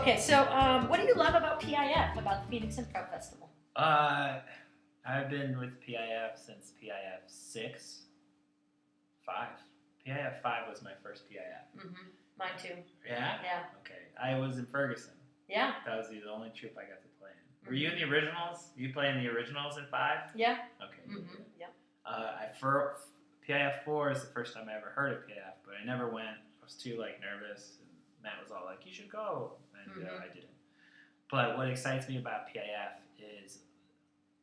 Okay, so what do you love about PIF, about the Phoenix Improv Festival? I've been with PIF since PIF 6, 5. PIF 5 was my first PIF. Mm-hmm. Mine too. Yeah? Yeah. Okay. I was in Ferguson. Yeah. That was the only troupe I got to play in. Were you in the originals? You play in the originals in 5? Yeah. Okay. Mm-hmm. Yeah. PIF 4 is the first time I ever heard of PIF, but I never went. I was too nervous, and Matt was all like, "You should go," and I didn't. But what excites me about PIF is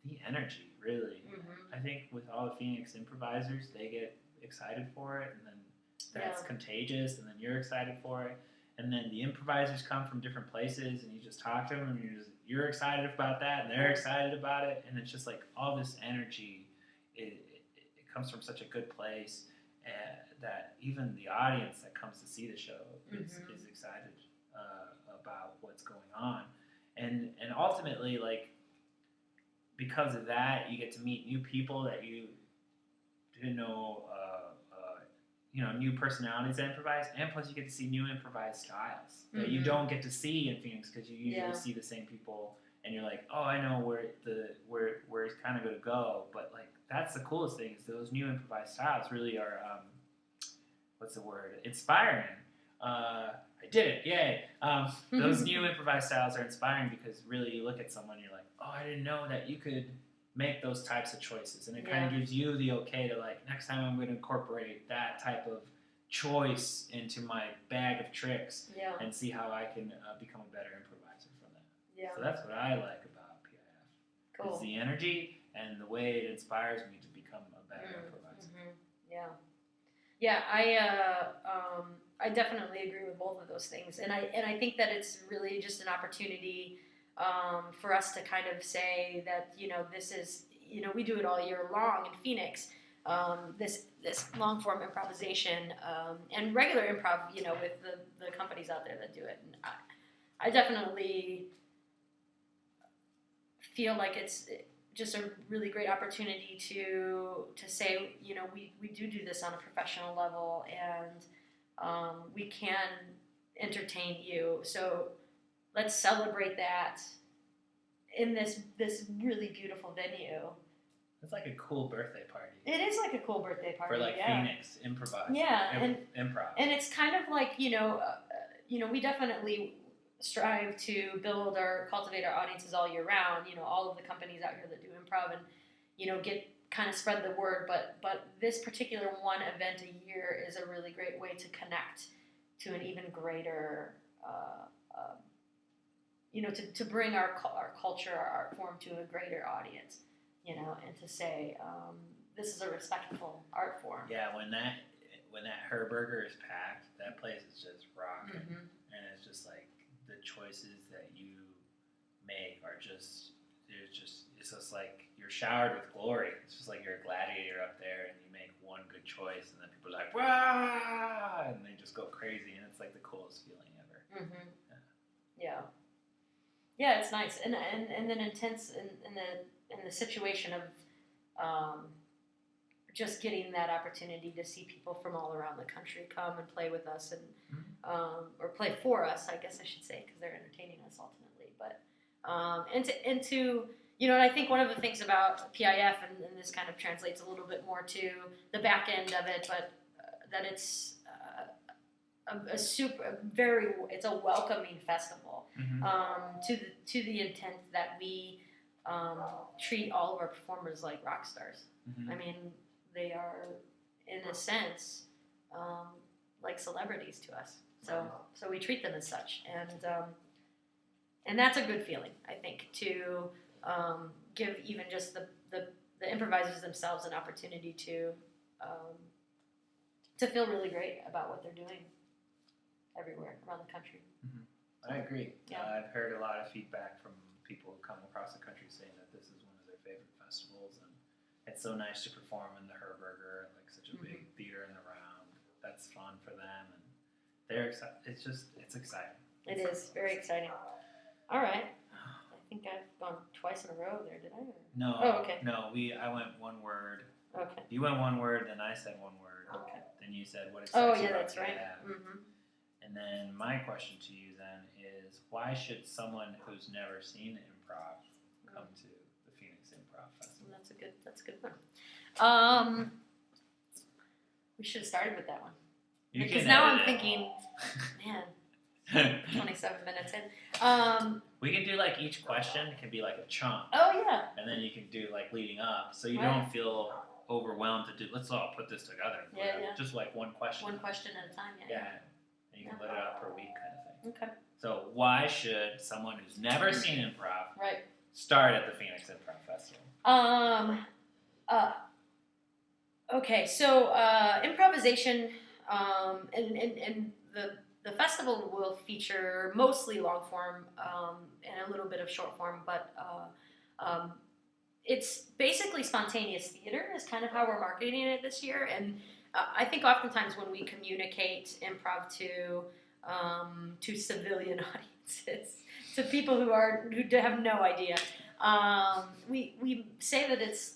the energy. Really, I think with all the Phoenix improvisers, they get excited for it, and then that's contagious, and then you're excited for it, and then the improvisers come from different places, and you just talk to them, and you're excited about that, and they're excited about it, and it's just like all this energy. It comes from such a good place that even the audience that comes to see the show is excited about what's going on, and ultimately, because of that, you get to meet new people that you didn't know, new personalities that improvise, and plus you get to see new improvised styles that you don't get to see in Phoenix because you usually see the same people, and you're like, oh, I know where it's kind of going to go, but that's the coolest thing is those new improvised styles really are, what's the word? Inspiring. I did it, yay! Those new improvised styles are inspiring because really you look at someone and you're like, oh, I didn't know that you could make those types of choices, and it kind of gives you the okay to next time I'm going to incorporate that type of choice into my bag of tricks and see how I can become a better improviser from that. Yeah. So that's what I like about PIF. Cool. Is the energy and the way it inspires me to become a better improviser. Yeah. Yeah, I definitely agree with both of those things, and I think that it's really just an opportunity for us to kind of say that this is we do it all year long in Phoenix, this long form improvisation and regular improv with the companies out there that do it, and I definitely feel like it's just a really great opportunity to say, we do this on a professional level, and we can entertain you. So let's celebrate that in this really beautiful venue. It's like a cool birthday party. It is like a cool birthday party for Phoenix improvise. Yeah, improv. And it's kind of like we definitely strive to cultivate our audiences all year round. All of the companies out here that do improv and spread the word. But this particular one event a year is a really great way to connect to an even greater, to bring our culture, our art form to a greater audience. And to say this is a respectful art form. Yeah, when that Herberger is packed, that place is just rocking, and it's just the choices that you make are just it's just like you're showered with glory. It's just like you're a gladiator up there, and you make one good choice, and then people are like, "Wah!" and they just go crazy, and it's the coolest feeling ever. Yeah, it's nice, and then intense in the situation of just getting that opportunity to see people from all around the country come and play with us and or play for us, I guess I should say, because they're entertaining us ultimately. But and I think one of the things about PIF, and this kind of translates a little bit more to the back end of it, but that it's it's a welcoming festival to the intent that we treat all of our performers like rock stars. I mean, they are, in a sense, like celebrities to us. So we treat them as such, and that's a good feeling, I think, to give even just the improvisers themselves an opportunity to feel really great about what they're doing everywhere around the country. I agree. Yeah. I've heard a lot of feedback from people who come across the country saying that this is one of their favorite festivals, and it's so nice to perform in the Herberger, such a big theater in the round. That's fun for them, and they're excited. It's exciting. It is very exciting. All right. I think I've gone twice in a row there, did I? No. Oh, okay. No, I went one word. Okay. You went one word, then I said one word. Okay. Then you said what excites Oh, you yeah, about that's right. And And then my question to you then is, why should someone who's never seen improv come to the Phoenix Improv Festival? That's a good one. We should have started with that one. Because now I'm thinking, man, 27 minutes in. We can do like each question can be like a chunk. Oh yeah. And then you can do like leading up, so you don't feel overwhelmed to do. Let's all put this together. Yeah. Just like one question. One question at a time. Yeah. And you can let it out per week, kind of thing. Okay. So why should someone who's never seen improv start at the Phoenix Improv Festival? Okay, so improvisation, and the festival will feature mostly long form and a little bit of short form, but it's basically spontaneous theater is kind of how we're marketing it this year. And I think oftentimes when we communicate improv to civilian audiences, to people who have no idea, we say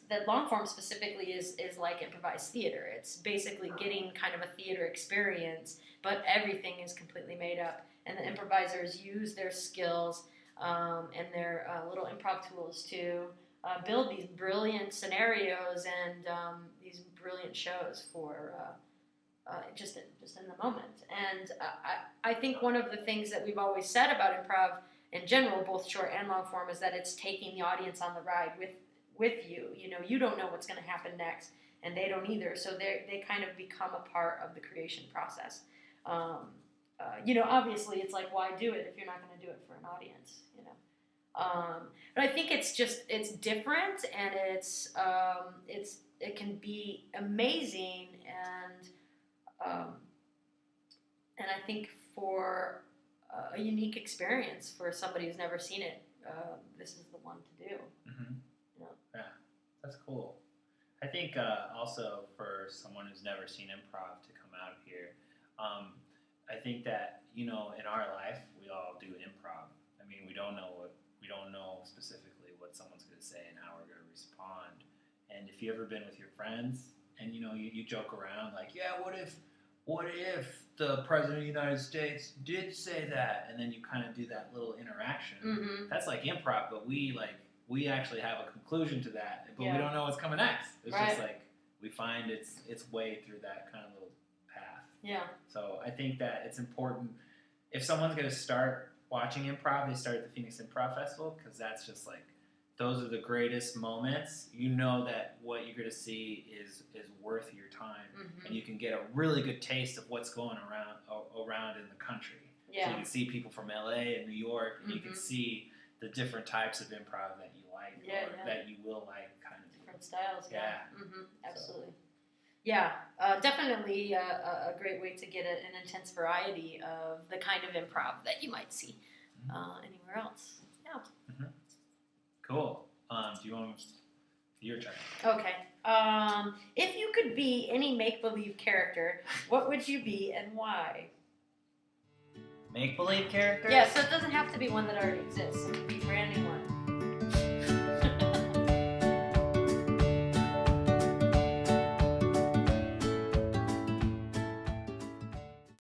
that long form specifically is like improvised theater. It's basically getting kind of a theater experience, but everything is completely made up, and the improvisers use their skills and their little improv tools to build these brilliant scenarios and these brilliant shows for just in the moment. And I think one of the things that we've always said about improv in general, both short and long form, is that it's taking the audience on the ride with you. You know, you don't know what's going to happen next, and they don't either. So they kind of become a part of the creation process. Obviously, it's like, why do it if you're not going to do it for an audience? But I think it's different, and it can be amazing, and I think for a unique experience for somebody who's never seen it, this is the one to do. Mm-hmm. Yeah, that's cool. I think also for someone who's never seen improv to come out here, I think that in our life we all do improv. I mean, we don't know specifically what someone's going to say and how we're going to respond. And if you've ever been with your friends and you joke around like, yeah, what if the President of the United States did say that, and then you kind of do that little interaction. Mm-hmm. That's like improv, but we actually have a conclusion to that, but we don't know what's coming next. It's just like we find its way through that kind of little path. Yeah. So I think that it's important if someone's going to start watching improv, they start at the Phoenix Improv Festival, because that's just like those are the greatest moments. You know that what you're going to see is worth your time, mm-hmm. and you can get a really good taste of what's going around in the country. Yeah. So you can see people from LA and New York, and mm-hmm. you can see the different types of improv that you like, that you will like, kind of different styles. Yeah. Mm-hmm. Absolutely. So. Yeah, definitely a great way to get an intense variety of the kind of improv that you might see anywhere else. Yeah. Mm-hmm. Cool. Do you want your turn? Okay. If you could be any make-believe character, what would you be and why? Make-believe character? Yeah, so it doesn't have to be one that already exists. It could be brand new one.